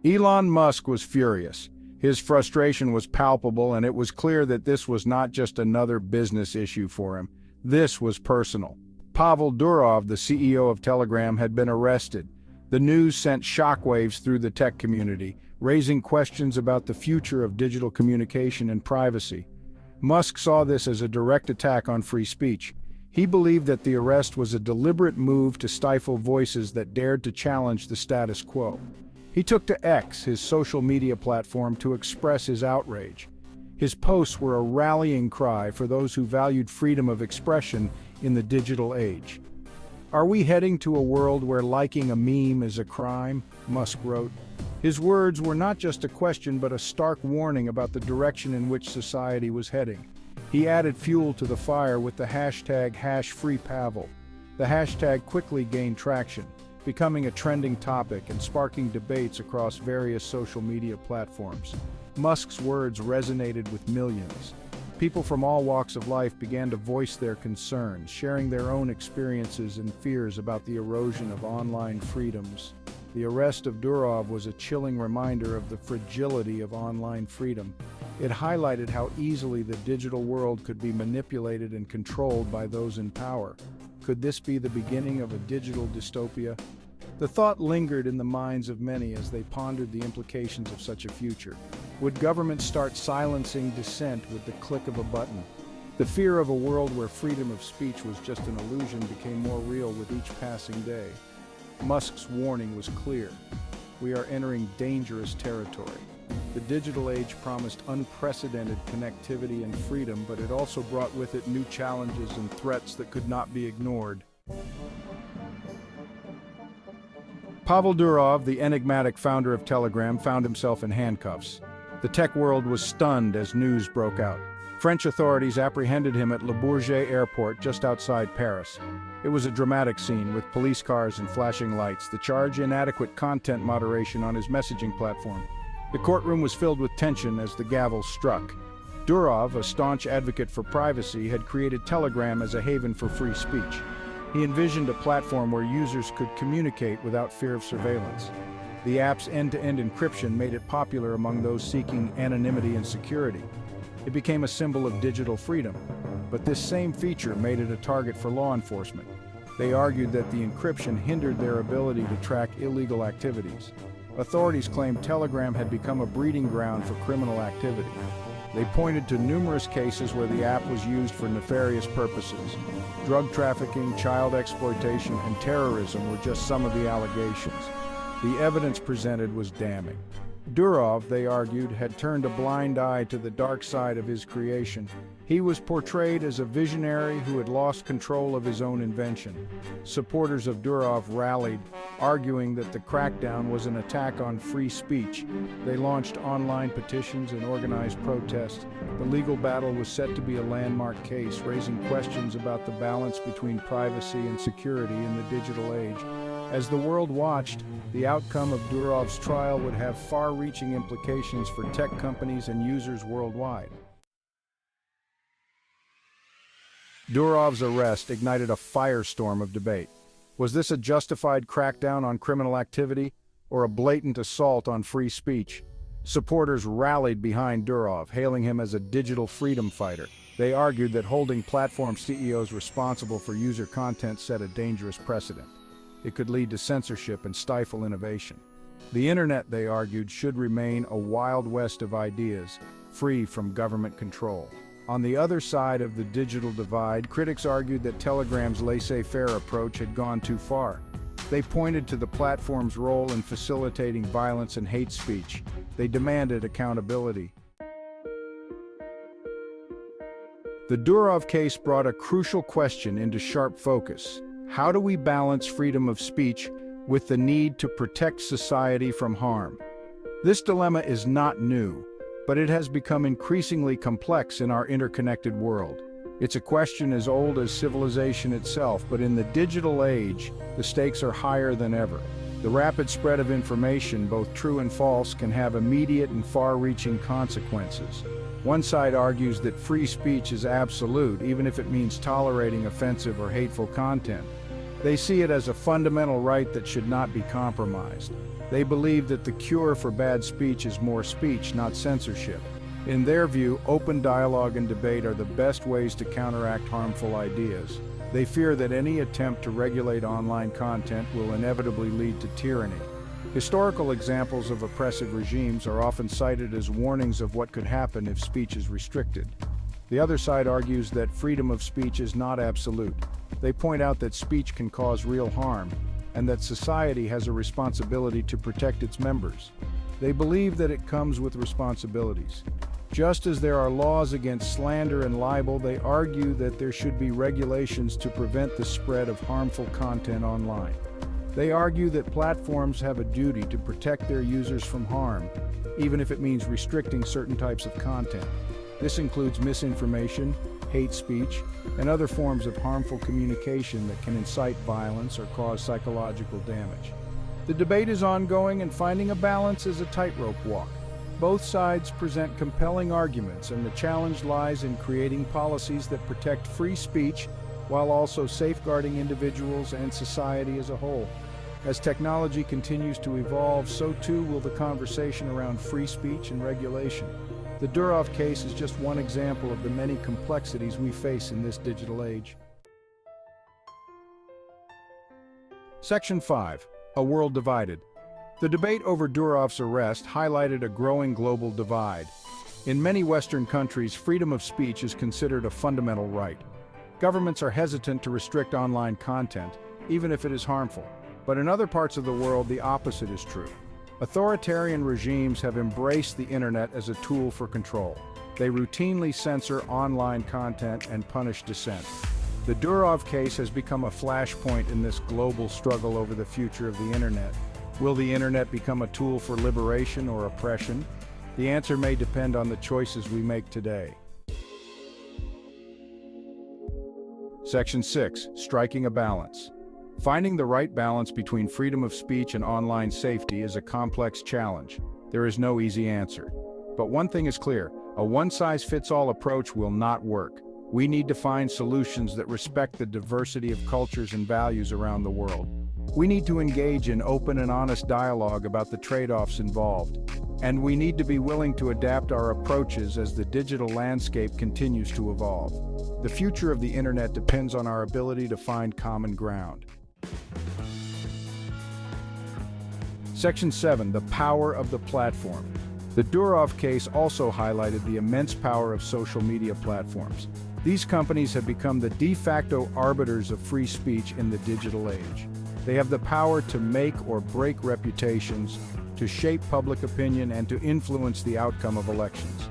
Elon Musk was furious. His frustration was palpable, and it was clear that this was not just another business issue for him. This was personal. Pavel Durov, the CEO of Telegram, had been arrested. The news sent shockwaves through the tech community, raising questions about the future of digital communication and privacy. Musk saw this as a direct attack on free speech. He believed that the arrest was a deliberate move to stifle voices that dared to challenge the status quo. He took to X, his social media platform, to express his outrage. His posts were a rallying cry for those who valued freedom of expression in the digital age. "Are we heading to a world where liking a meme is a crime?" Musk wrote. His words were not just a question but a stark warning about the direction in which society was heading. He added fuel to the fire with the hashtag #FreePavel. The hashtag quickly gained traction, becoming a trending topic and sparking debates across various social media platforms. Musk's words resonated with millions. People from all walks of life began to voice their concerns, sharing their own experiences and fears about the erosion of online freedoms. The arrest of Durov was a chilling reminder of the fragility of online freedom. It highlighted how easily the digital world could be manipulated and controlled by those in power. Could this be the beginning of a digital dystopia? The thought lingered in the minds of many as they pondered the implications of such a future. Would governments start silencing dissent with the click of a button? The fear of a world where freedom of speech was just an illusion became more real with each passing day. Musk's warning was clear. We are entering dangerous territory. The digital age promised unprecedented connectivity and freedom, but it also brought with it new challenges and threats that could not be ignored. Pavel Durov, the enigmatic founder of Telegram, found himself in handcuffs. The tech world was stunned as news broke out. French authorities apprehended him at Le Bourget airport just outside Paris. It was a dramatic scene with police cars and flashing lights. The charge: inadequate content moderation on his messaging platform. The courtroom was filled with tension as the gavel struck. Durov, a staunch advocate for privacy, had created Telegram as a haven for free speech. He envisioned a platform where users could communicate without fear of surveillance. The app's end-to-end encryption made it popular among those seeking anonymity and security. It became a symbol of digital freedom, but this same feature made it a target for law enforcement. They argued that the encryption hindered their ability to track illegal activities. Authorities claimed Telegram had become a breeding ground for criminal activity. They pointed to numerous cases where the app was used for nefarious purposes. Drug trafficking, child exploitation, and terrorism were just some of the allegations. The evidence presented was damning. Durov, they argued, had turned a blind eye to the dark side of his creation. He was portrayed as a visionary who had lost control of his own invention. Supporters of Durov rallied, arguing that the crackdown was an attack on free speech. They launched online petitions and organized protests. The legal battle was set to be a landmark case, raising questions about the balance between privacy and security in the digital age. As the world watched, the outcome of Durov's trial would have far-reaching implications for tech companies and users worldwide. Durov's arrest ignited a firestorm of debate. Was this a justified crackdown on criminal activity, or a blatant assault on free speech? Supporters rallied behind Durov, hailing him as a digital freedom fighter. They argued that holding platform CEOs responsible for user content set a dangerous precedent. It could lead to censorship and stifle innovation. The internet, they argued, should remain a wild west of ideas, free from government control. On the other side of the digital divide, critics argued that Telegram's laissez-faire approach had gone too far. They pointed to the platform's role in facilitating violence and hate speech. They demanded accountability. The Durov case brought a crucial question into sharp focus. How do we balance freedom of speech with the need to protect society from harm? This dilemma is not new, but it has become increasingly complex in our interconnected world. It's a question as old as civilization itself, but in the digital age, the stakes are higher than ever. The rapid spread of information, both true and false, can have immediate and far-reaching consequences. One side argues that free speech is absolute, even if it means tolerating offensive or hateful content. They see it as a fundamental right that should not be compromised. They believe that the cure for bad speech is more speech, not censorship. In their view, open dialogue and debate are the best ways to counteract harmful ideas. They fear that any attempt to regulate online content will inevitably lead to tyranny. Historical examples of oppressive regimes are often cited as warnings of what could happen if speech is restricted. The other side argues that freedom of speech is not absolute. They point out that speech can cause real harm, and that society has a responsibility to protect its members. They believe that it comes with responsibilities. Just as there are laws against slander and libel, they argue that there should be regulations to prevent the spread of harmful content online. They argue that platforms have a duty to protect their users from harm, even if it means restricting certain types of content. This includes misinformation, hate speech, and other forms of harmful communication that can incite violence or cause psychological damage. The debate is ongoing, and finding a balance is a tightrope walk. Both sides present compelling arguments, and the challenge lies in creating policies that protect free speech while also safeguarding individuals and society as a whole. As technology continues to evolve, so too will the conversation around free speech and regulation. The Durov case is just one example of the many complexities we face in this digital age. Section 5. A World Divided. The debate over Durov's arrest highlighted a growing global divide. In many Western countries, freedom of speech is considered a fundamental right. Governments are hesitant to restrict online content, even if it is harmful. But in other parts of the world, the opposite is true. Authoritarian regimes have embraced the internet as a tool for control. They routinely censor online content and punish dissent. The Durov case has become a flashpoint in this global struggle over the future of the internet. Will the internet become a tool for liberation or oppression? The answer may depend on the choices we make today. Section 6. Striking a balance. Finding the right balance between freedom of speech and online safety is a complex challenge. There is no easy answer. But one thing is clear: a one-size-fits-all approach will not work. We need to find solutions that respect the diversity of cultures and values around the world. We need to engage in open and honest dialogue about the trade-offs involved. And we need to be willing to adapt our approaches as the digital landscape continues to evolve. The future of the internet depends on our ability to find common ground. Section 7. The Power of the Platform. The Durov case also highlighted the immense power of social media platforms. These companies have become the de facto arbiters of free speech in the digital age. They have the power to make or break reputations, to shape public opinion, and to influence the outcome of elections.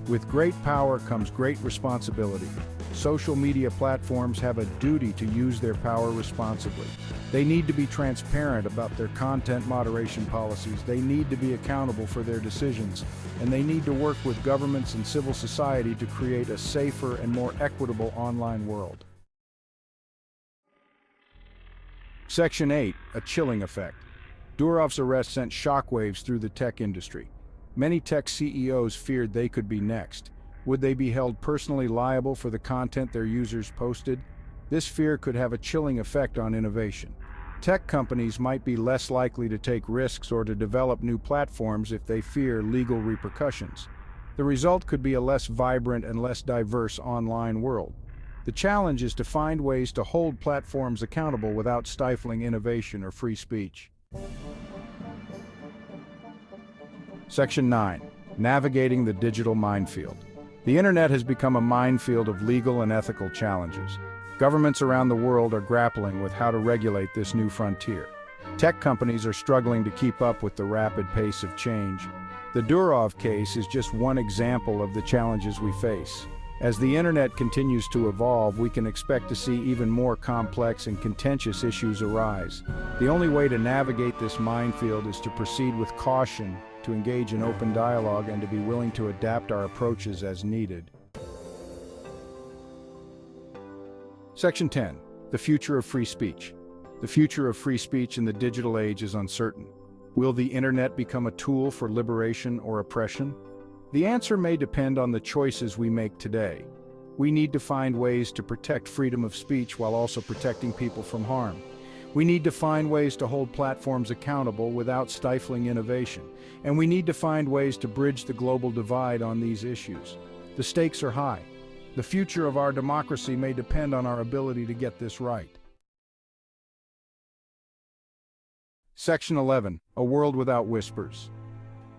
With great power comes great responsibility. Social media platforms have a duty to use their power responsibly. They need to be transparent about their content moderation policies. They need to be accountable for their decisions, and they need to work with governments and civil society to create a safer and more equitable online world. Section 8. A chilling effect. Durov's arrest sent shockwaves through the tech industry. Many tech CEOs feared they could be next. Would they be held personally liable for the content their users posted? This fear could have a chilling effect on innovation. Tech companies might be less likely to take risks or to develop new platforms if they fear legal repercussions. The result could be a less vibrant and less diverse online world. The challenge is to find ways to hold platforms accountable without stifling innovation or free speech. Section 9. Navigating the digital minefield. The internet has become a minefield of legal and ethical challenges. Governments around the world are grappling with how to regulate this new frontier. Tech companies are struggling to keep up with the rapid pace of change. The Durov case is just one example of the challenges we face. As the internet continues to evolve, we can expect to see even more complex and contentious issues arise. The only way to navigate this minefield is to proceed with caution, to engage in open dialogue, and to be willing to adapt our approaches as needed. Section 10. The future of free speech. The future of free speech in the digital age is uncertain. Will the internet become a tool for liberation or oppression? The answer may depend on the choices we make today. We need to find ways to protect freedom of speech while also protecting people from harm. We need to find ways to hold platforms accountable without stifling innovation. And we need to find ways to bridge the global divide on these issues. The stakes are high. The future of our democracy may depend on our ability to get this right. Section 11. A world without whispers.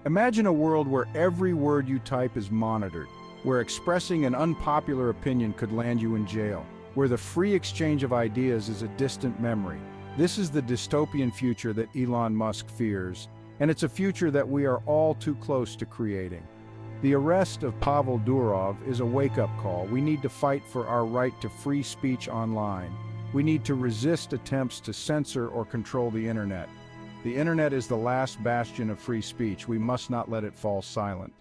Imagine a world where every word you type is monitored, where expressing an unpopular opinion could land you in jail, where the free exchange of ideas is a distant memory. This is the dystopian future that Elon Musk fears, and it's a future that we are all too close to creating. The arrest of Pavel Durov is a wake-up call. We need to fight for our right to free speech online. We need to resist attempts to censor or control the internet. The internet is the last bastion of free speech. We must not let it fall silent.